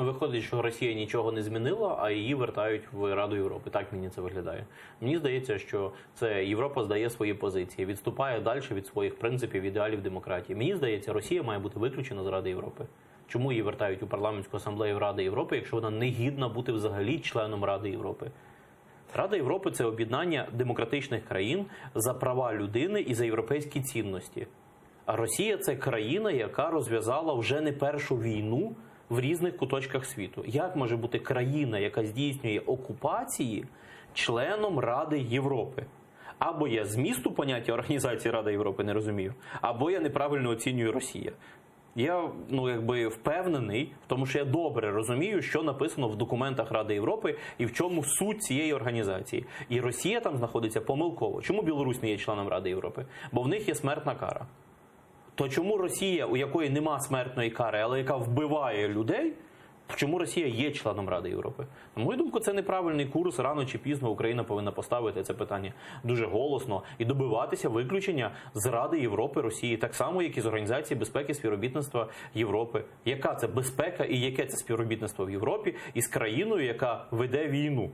Ну, виходить, що Росія нічого не змінила, а її вертають в Раду Європи. Так мені це виглядає. Мені здається, що це Європа здає свої позиції, відступає далі від своїх принципів, ідеалів демократії. Мені здається, Росія має бути виключена з Ради Європи. Чому її вертають у парламентську асамблею Ради Європи, якщо вона не гідна бути взагалі членом Ради Європи? Рада Європи – це об'єднання демократичних країн за права людини і за європейські цінності. А Росія – це країна, яка розв'язала вже не першу війну в різних куточках світу. Як може бути країна, яка здійснює окупації, членом Ради Європи? Або я змісту поняття Організації Ради Європи не розумію, або я неправильно оцінюю Росію. Я впевнений в тому, що я добре розумію, що написано в документах Ради Європи і в чому суть цієї організації. І Росія там знаходиться помилково. Чому Білорусь не є членом Ради Європи? Бо в них є смертна кара. То чому Росія, у якої нема смертної кари, але яка вбиває людей, чому Росія є членом Ради Європи? На мою думку, це неправильний курс. Рано чи пізно Україна повинна поставити це питання дуже голосно і добиватися виключення з Ради Європи Росії, так само, як і з Організації безпеки і співробітництва Європи. Яка це безпека і яке це співробітництво в Європі із країною, яка веде війну?